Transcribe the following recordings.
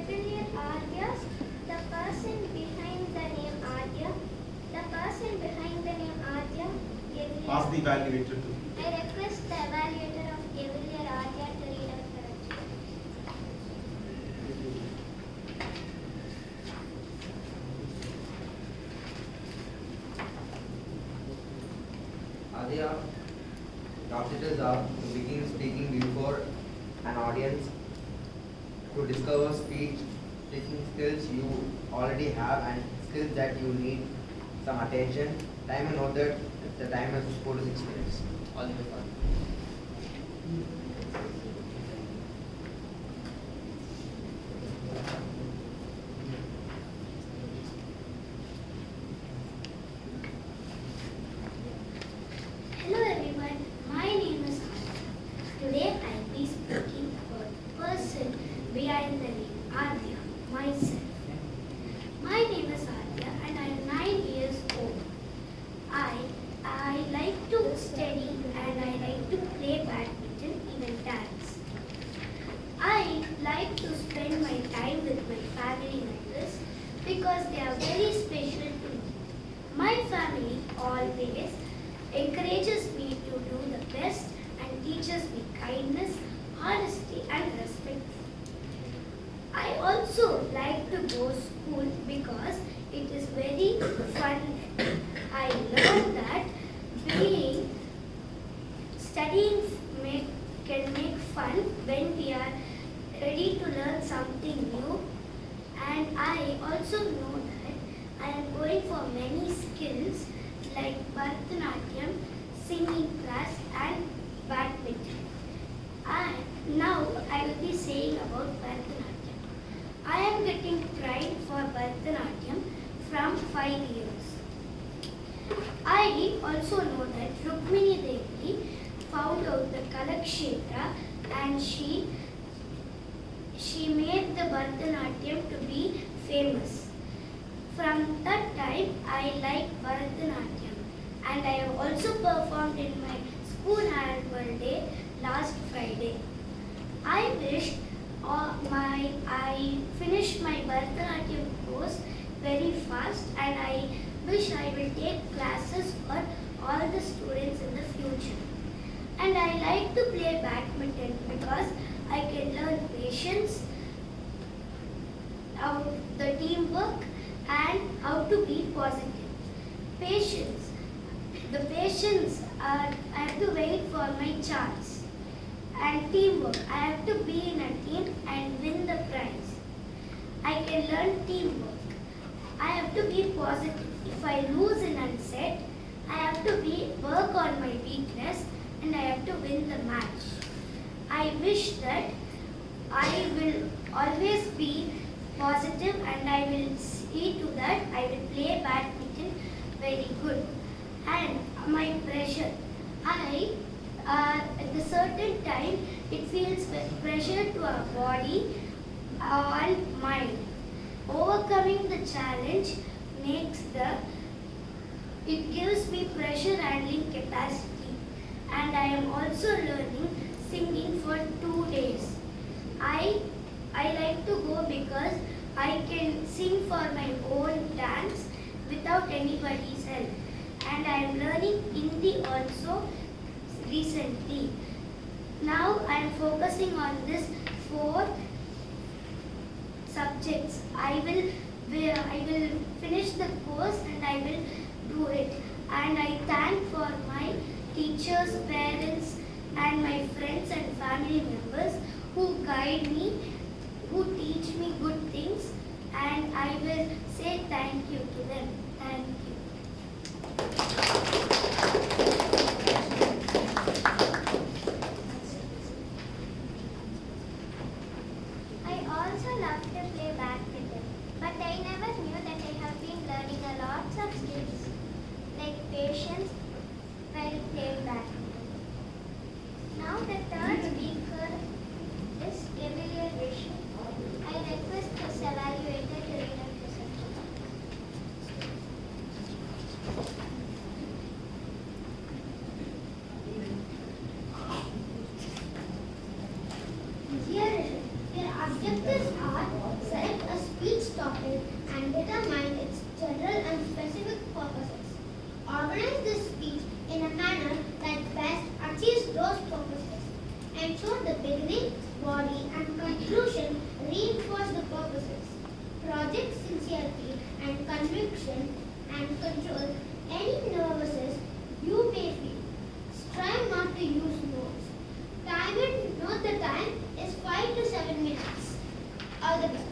Cavalier Aryas, the person behind the name Arya, the person behind the name Arya, Cavalier. Ask the evaluator to. I request the evaluator of Cavalier Arya to read out the correction. Adya, obstacles are to begin speaking before an audience, to discover speech, speaking skills you already have and skills that you need some attention. Time and note that the time is 4 to 6 minutes. All the way fun. Hello everyone, my name is Arya. Today I will be speaking about the person behind the name Arya, myself. My name is Arya and I am 9 years old. I like to study and I like to play badminton, even dance. I like to spend my time with my family members because they are very special to me. My family always encourages me to do the best and teaches me kindness, honesty and respect. I also like to go school because it is very fun. I learned that studying can make fun when we are ready to learn something new. And I also know that I am going for many skills like Bharatanatyam, singing class and badminton. And now I will be saying about Bharatanatyam. I am getting trained for Bharatanatyam from 5 years. I also know that Rukmini Devi found out the Kalakshetra and she made the Bharatanatyam to be famous. From that time, I like Bharatanatyam and I have also performed in my school annual day last Friday. I wish I finished my Bharatanatyam course very fast and I wish I will take classes for all the students in the future. And I like to play badminton because I can learn patience, the teamwork and how to be positive. Patience. The patience, I have to wait for my chance. And teamwork, I have to be in a team and win the prize. I can learn teamwork. I have to be positive. If I lose in a set, I have to work on my weakness and I have to win the match. I wish that I will always be positive and I will see to that I will play badminton very good. And my pressure, at a certain time, it feels pressure to our body and mind. Overcoming the challenge it gives me pressure handling capacity. And I am also learning singing for 2 days. I like to go because I can sing for my own dance without anybody's help. And I am learning Hindi also recently. Now I am focusing on this 4 subjects. I will finish the course and I will do it. And I thank for my teachers, parents and my friends and family members who guide me, who teach me good things, and I will say thank you to them. Thank you. I also love to play badminton, but I never knew that I have been learning a lot of skills like patience while playing badminton. Now the third speaker is Cavalier Rishi. I request this evaluator to read out the section. Dear objectives are select a speech topic and determine its general and specific purposes. Organize the speech in a manner that best achieves those purposes. Ensure the beginning, body and conclusion reinforce the purposes. Project sincerity and conviction and control any nervousness you may feel. Strive not to use notes. Time it, note the time is 5 to 7 minutes. All the best.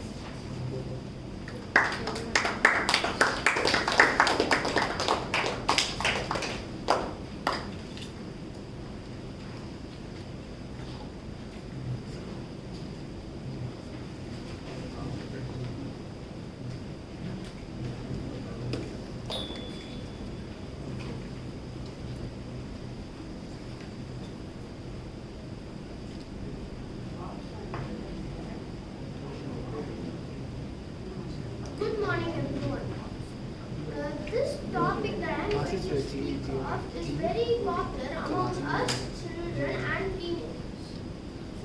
Good morning, everyone. This topic that I am going to speak of is very popular among us children and teenagers.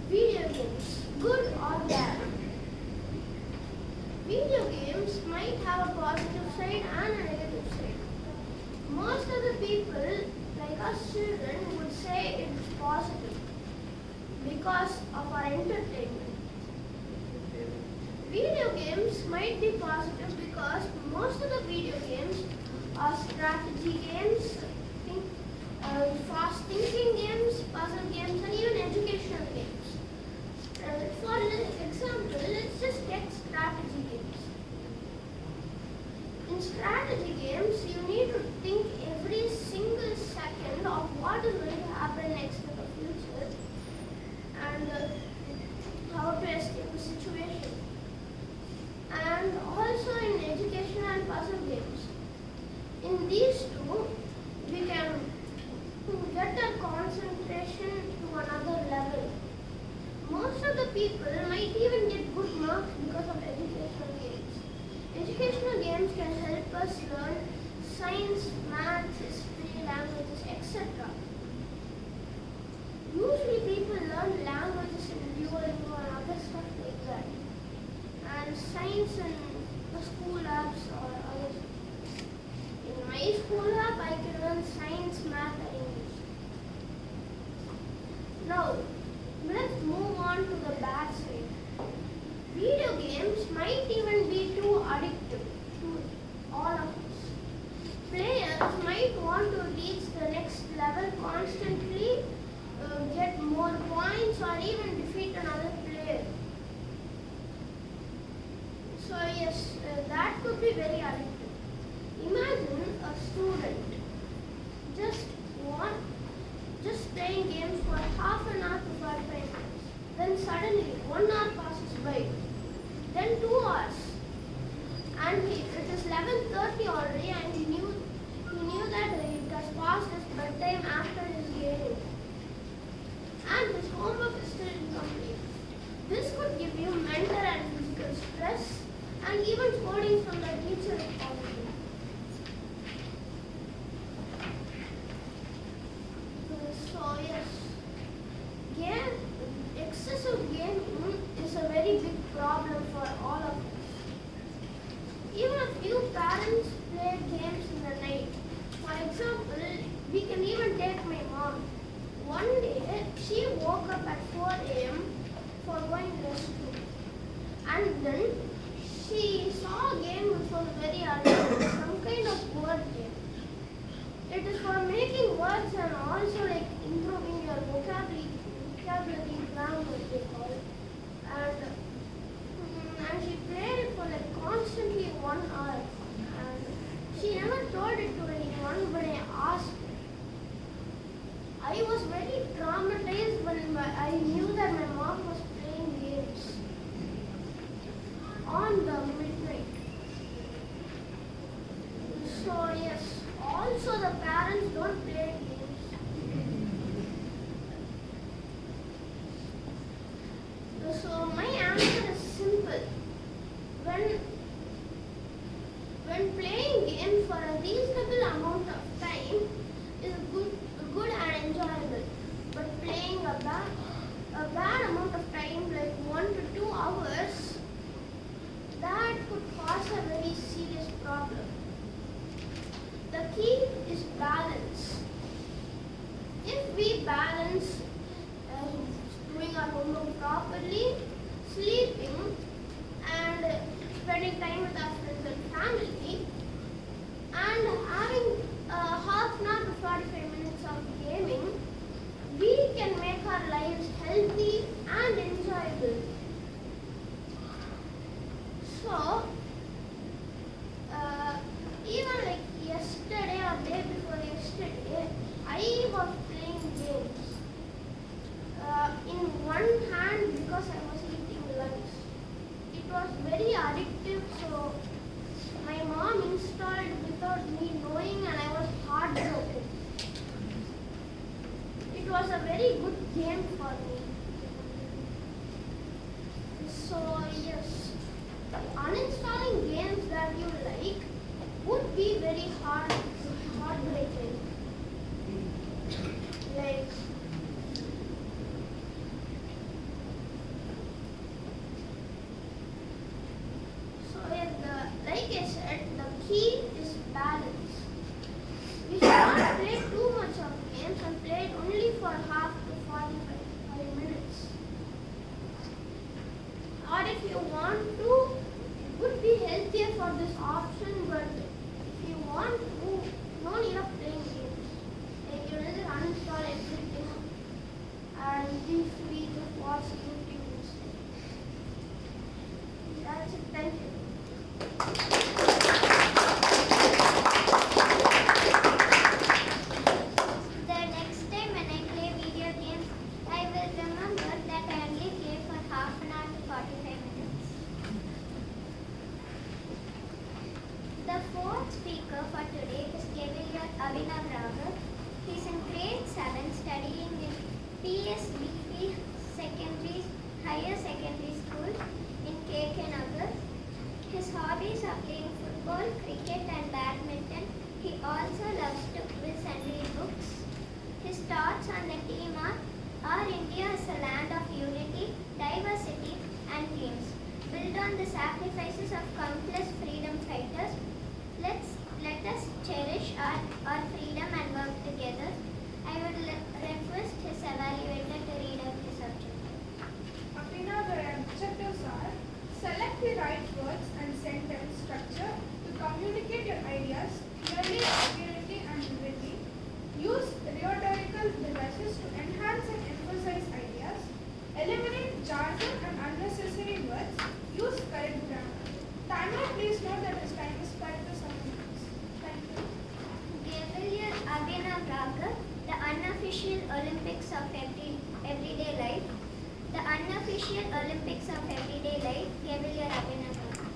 Video games, good or bad? Video games might have a positive side and a negative side. Most of the people, like us children, would say it's positive because of our entertainment. Video games might be positive because most of the video games are strategy games, fast thinking games, puzzle games, and even educational games. For example, let's just take strategy games. In strategy games, you need to think every single second of what is going to happen next in the future and how to escape the situation. And also in education and puzzle games. In these two, we can get our concentration to another level. Most of the people might even get good marks because of educational games. Educational games can help us learn science, maths, history, languages, etc. Usually people learn languages in Duolingo and other stuff like that. And science in the school labs or others. In my school lab, I can learn science, math, and English. Now, let's move on to the bad side. Video games might even be too addictive to all of us. Players might want to reach the next level constantly, get more points, or even defeat another player. So yes, that could be very addictive. Imagine a student just playing games for half an hour to 45 minutes. Then suddenly 1 hour passes by. Then 2 hours. And it is 11:30 already and he knew that it has passed his bedtime after his gaming. And his homework is still incomplete. This could give you mental and physical stress and even scolding from the teacher if possible. So yes, excessive gaming is a very big problem for all of us. Even a few parents play games in the night. For example, we can even take my mom. One day, she woke up at 4 a.m. for going to the restroom. And then she saw a game which was very addictive, some kind of word game. It is for making words and also like improving your vocabulary language they call it. And she played it for like constantly 1 hour. And she never told it to anyone, but I asked her. I was very traumatized when I knew that my mom was playing games on the midnight. So yes, also the parents don't play games. was very addictive, so my mom installed without me knowing and I was heartbroken. It was a very good game for me. So yes, uninstalling games that you like would be very heartbreaking. Like like I said, the key is balance. We should not play too much of games and play it only for half to 45 minutes. Or if you want to, it would be healthier for this option, but if you want to, no need of playing games. Like you just uninstall everything and be free to watch YouTube instead. That's it, thank you. The next time when I play video games, I will remember that I only play for half an hour to 45 minutes. The fourth speaker for today is Cavalier Abhinav Raghav. He is in grade 7 studying in PSBP Higher Secondary School in KK Nagar. His hobbies are playing football, cricket and badminton. He also loves to quiz and read books. His thoughts on the team are, our India is a land of unity, diversity and dreams. Built on the sacrifices of countless freedom fighters, let us cherish our freedom and work together. I would request his evaluator to read out his objective. Abhinav's objectives are: select the right words and sentence structure to communicate your ideas clearly, accurately and vividly. Use rhetorical devices to enhance and emphasize ideas. Eliminate jargon and unnecessary words. Use correct grammar. Timer, please note that his time is 5 to 7 minutes. Thank you. Cavalier Abhinav Raghav, the unofficial Olympics of everyday life. The unofficial Olympics of everyday life, Cavalier Abhinav Raghav.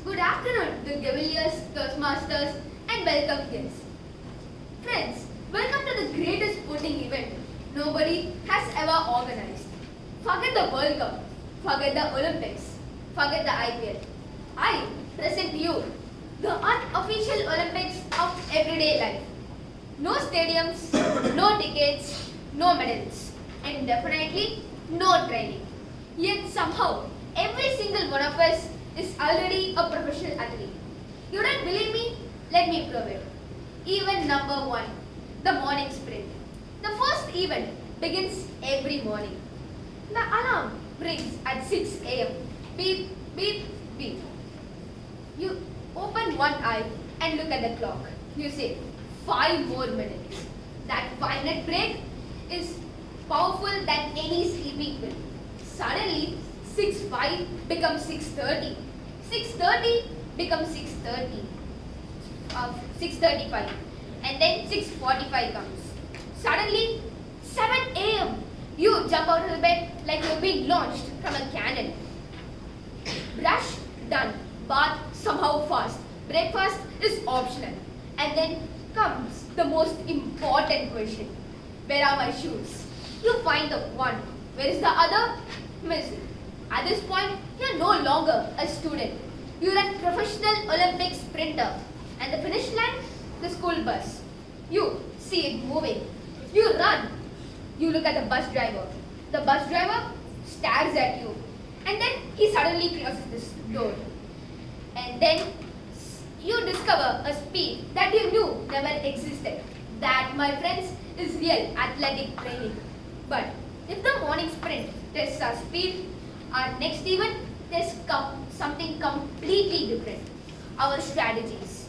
Good afternoon to Cavaliers, Toastmasters and welcome guests. Friends, welcome to the greatest sporting event nobody has ever organized. Forget the World Cup, forget the Olympics, forget the IPL. I present to you the unofficial Olympics of everyday life. No stadiums, no tickets, no medals, and definitely no training. Yet somehow, every single one of us is already a professional athlete. You don't believe me? Let me prove it. Event number 1, the morning sprint. The first event begins every morning. The alarm rings at 6 a.m. Beep, beep, beep. You open one eye and look at the clock. You say, 5 more minutes. That 5-minute break is powerful than any sleeping pill. Suddenly, 6:05 becomes 6:30. 6:30 becomes 6:30. 6:35. And then 6:45 comes. Suddenly, 7 a.m. You jump out of the bed like you're being launched from a cannon. Brush, done. Bath, somehow fast. Breakfast is optional. And then comes the most important question. Where are my shoes? You find the one. Where is the other? Missing. At this point, you're no longer a student. You're a professional Olympic sprinter. And the finish line? The school bus. You see it moving. You run. You look at the bus driver. The bus driver stares at you. And then he suddenly closes this door. And then you discover a speed that you knew never existed. That, my friends, is real athletic training. But if the morning sprint tests our speed, our next event tests something completely different. Our strategies.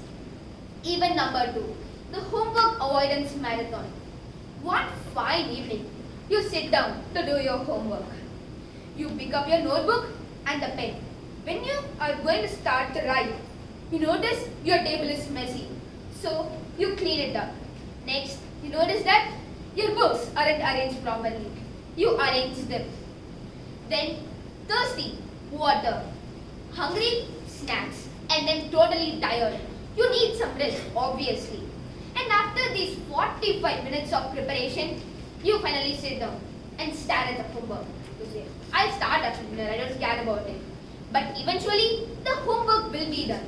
Event number 2, the homework avoidance marathon. One fine evening, you sit down to do your homework. You pick up your notebook and the pen. When you are going to start to write, you notice your table is messy. So you clean it up. Next, You notice that your books aren't arranged properly. You arrange them. Then thirsty, water. Hungry, snacks. And then totally tired. You need some rest, obviously. And after these 45 minutes of preparation, you finally sit down and stare at the homework. You say, I'll start after dinner, I don't care about it. But eventually, the homework will be done.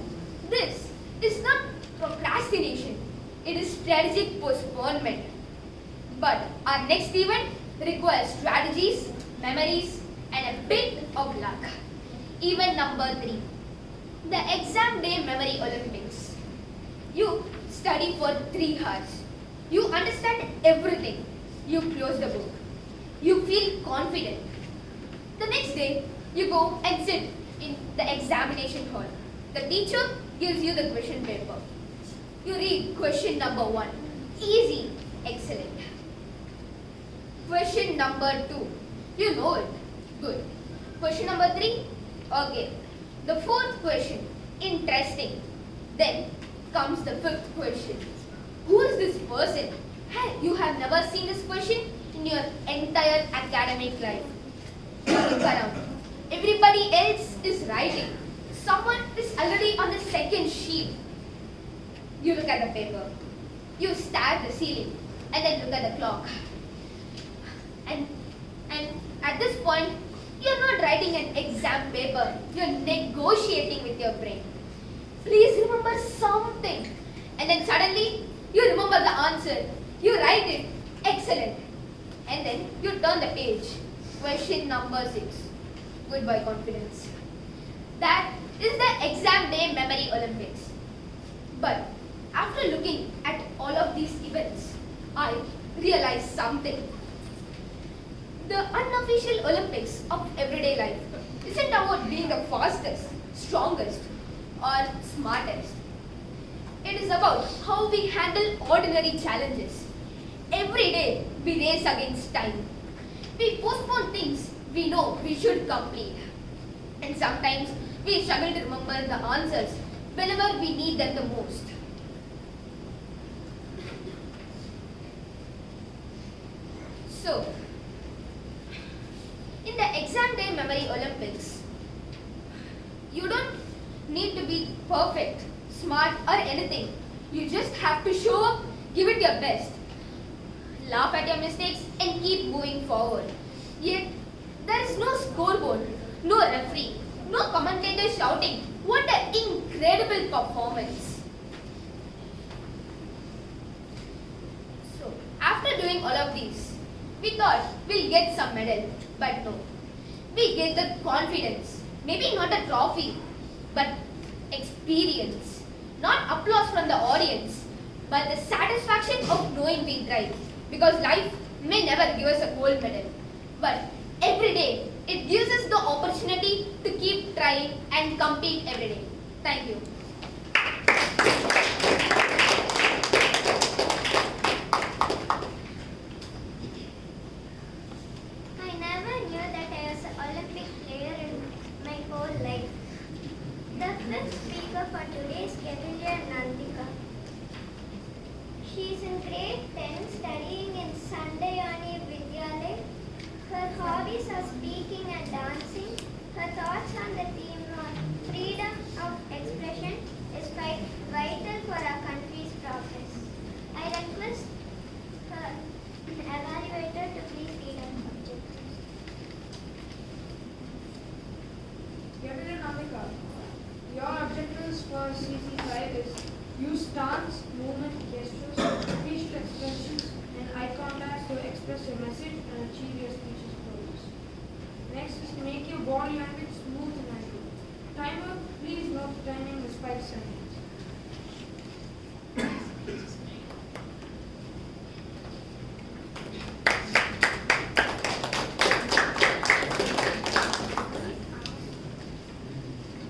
This is not procrastination. It is strategic postponement. But our next event requires strategies, memories, and a bit of luck. Event number 3. The exam day memory Olympics. You study for 3 hours. You understand everything. You close the book. You feel confident. The next day, you go and sit in the examination hall. The teacher gives you the question paper. You read question number 1. Easy. Excellent. Question number 2. You know it. Good. Question number 3. Okay. The 4th question. Interesting. Then comes the 5th question. Who is this person? Hey, you have never seen this question in your entire academic life. You look around. Everybody else is writing. Someone is already on the 2nd sheet. You look at the paper. You stare at the ceiling and then look at the clock. And at this point, you're not writing an exam paper. You're negotiating with your brain. Please remember something. And then suddenly, you remember the answer. You write it. Excellent. And then you turn the page. Question number 6. Goodbye confidence. That is the exam day memory Olympics. But after looking at all of these events, I realized something. The unofficial Olympics of everyday life isn't about being the fastest, strongest, or smartest. It is about how we handle ordinary challenges. Every day we race against time. We postpone things we know we should complete. And sometimes we struggle to remember the answers whenever we need them the most. So, in the exam day memory Olympics, you don't need to be perfect, smart, or anything. You just have to show up, give it your best, laugh at your mistakes, and keep moving forward. Yet, there is no scoreboard, no referee, no commentator shouting, "What an incredible performance!" So, after doing all of these, we thought we'll get some medal, but no. We get the confidence, maybe not a trophy, but experience. Not applause from the audience, but the satisfaction of knowing we tried. Because life may never give us a gold medal, but every day it gives us the opportunity to keep trying and compete every day. Thank you. I never knew that I was an Olympic player in my whole life. The 5th speaker for today is Gavilia Nandika. She is in grade 10 studying in Sandayani Vidyalaya. Her hobbies are speaking and dancing. Her thoughts on the theme of freedom of expression is vital for our country's progress. I request her evaluator to please read her objectives. Gabriel Namika, your objectives for CC5 is use stance, movement, gestures, facial expressions, and eye contact to express your message and achieve your speech's purpose. Next is make your body language smooth and natural. Timer, please note the timing is 5 seconds.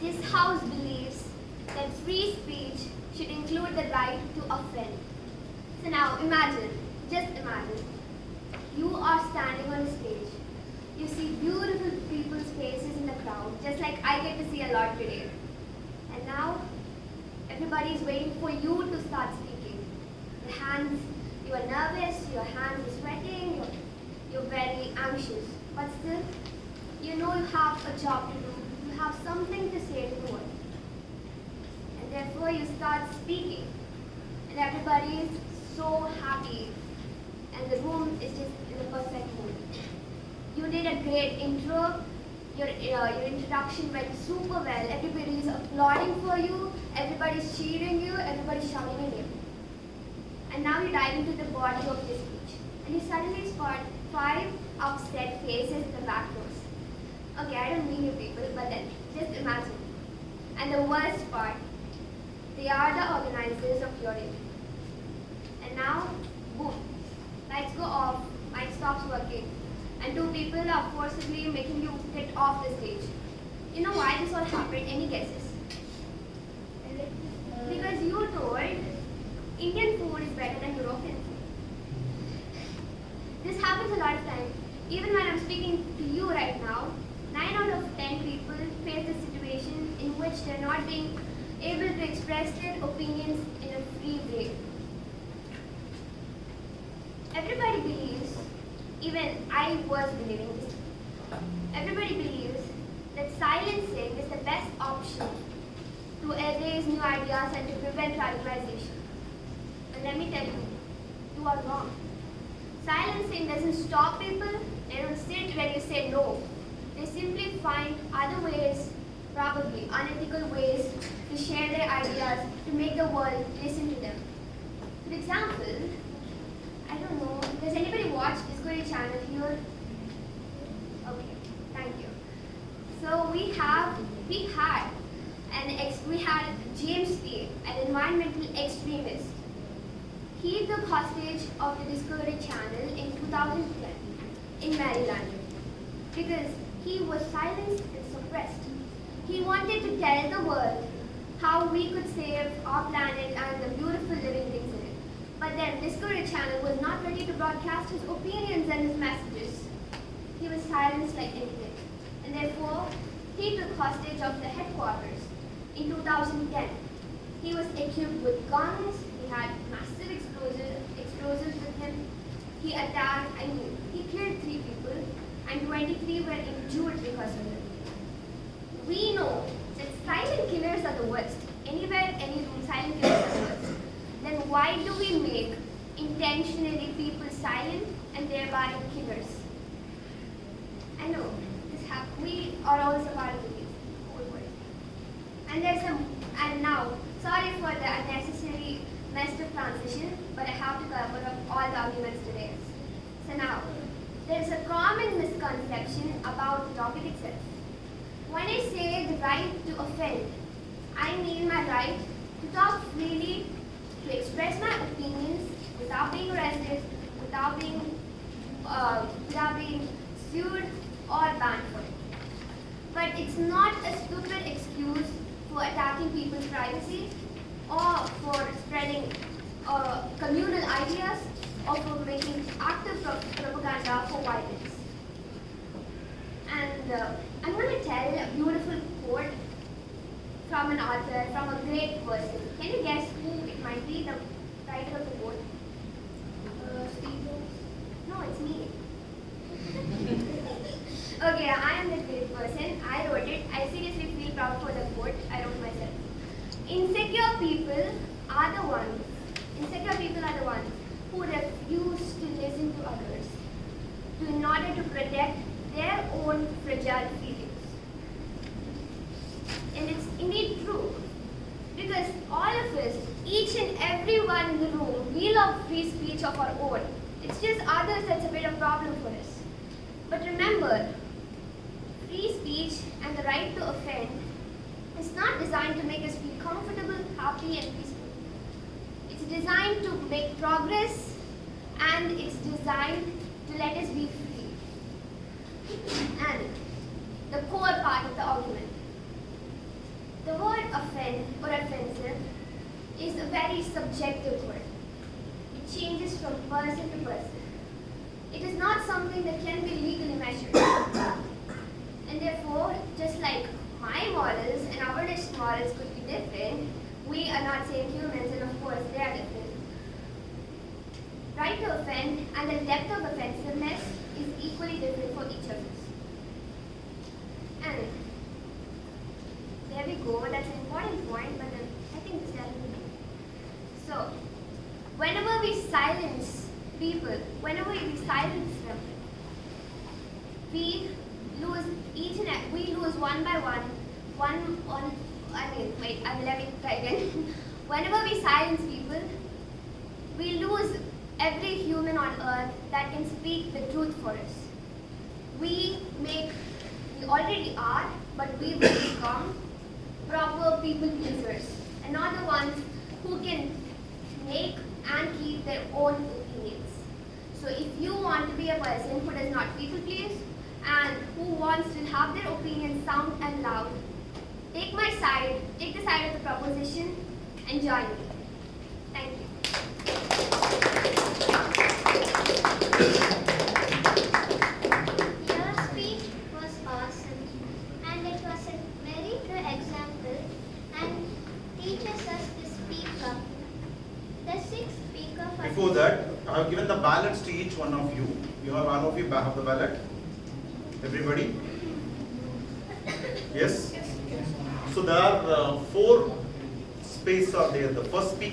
This house believes that free speech should include the right to offend. So now just imagine, you are standing on a stage. You see beautiful people's faces in the crowd, just like I get to see a lot today. And now, everybody is waiting for you to start speaking. The hands you You are nervous, your hands are sweating, you're very anxious. But still, you know you have a job to do. You have something to say to the world. And therefore you start speaking. And everybody is so happy. And the room is just in the perfect mood. You did a great intro. Your introduction went super well. Everybody is applauding for you. Everybody's cheering you. Everybody's shouting at you. And now you dive into the body of your speech. And you suddenly spot 5 upset faces in the back rows. Okay, I don't mean you people, but then just imagine. And the worst part, they are the organizers of your event. And now, boom, lights go off, mic stops working, and 2 people are forcibly making you get off the stage. You know why this all happened? Any guesses? Because you told Indian food is better than European food. This happens a lot of times. Even when I'm speaking to you right now, 9 out of 10 people face a situation in which they're not being able to express their opinions in a free way. Everybody believes, even I was believing this, everybody believes that silencing is the best option to erase new ideas and to prevent radicalization. But let me tell you, you are wrong. Silencing doesn't stop people. They don't sit when you say no. They simply find other ways, probably unethical ways, to share their ideas, to make the world listen to them. For example, I don't know, does anybody watch Discovery Channel here? Okay, thank you. So we had James P., an environmental extremist. He took hostage of the Discovery Channel in 2010 in Maryland because he was silenced and suppressed. He wanted to tell the world how we could save our planet and the beautiful living things in it. But then Discovery Channel was not ready to broadcast his opinions and his messages. He was silenced like anything. And therefore, he took hostage of the headquarters in 2010. He was equipped with guns, he had massive explosives with him. He attacked, he killed 3 people and 23 were injured because of it. We know that silent killers are the worst. Anywhere, any room, silent killers are the worst. Then why do we make intentionally people silent and thereby killers? I know, we are also part of the whole world. And now, sorry for the unnecessary messed up transition, but I have to cover up all the arguments today. So now, there is a common misconception about the topic itself. When I say the right to offend, I mean my right to talk freely, to express my opinions without being arrested, without being sued or banned for it. But it's not a stupid excuse for attacking people's privacy or for spreading communal ideas or for making active propaganda for violence. And I'm going to tell a beautiful quote from an author, from a great person. Can you guess who it might be, the writer of the quote? Steve Jobs? No, it's me. Okay, I am the great person. I wrote it. I seriously feel proud for the quote. I wrote myself. Insecure people are the ones who refuse to listen to others in order to protect their own fragile feelings. And it's indeed true. Because all of us, each and every one in the room, we love free speech of our own. It's just others that's a bit of a problem for us. But remember, free speech and the right to offend is not designed to make us feel comfortable, happy, and peaceful. It's designed to make progress, and it's designed to let us be free. And the core part of the argument. The word offend or offensive is a very subjective word. It changes from person to person. It is not something that can be legally measured. And therefore, just like my morals and our morals could be different, we are not same humans, and of course they are different. Right extent and the depth of offensiveness is equally different for each of us. And there we go, that's an important point, but then I think this doesn't mean. So, whenever we silence people, whenever we silence them, we lose we lose one by one, let me try again. Whenever we silence people, we lose every human on earth that can speak the truth for us. We already are, but we will become proper people pleasers and not the ones who can make and keep their own opinions. So if you want to be a person who does not people please and who wants to have their opinions sound and loud, take my side, take the side of the proposition and join me. Thank you. Your speech was awesome, and it was a very good example and teaches us to speak up. The sixth speaker for Before that, I have given the ballots to each one of you. You have all of you have the ballot? Everybody? Yes? So there are 4 spaces are there. The first speaker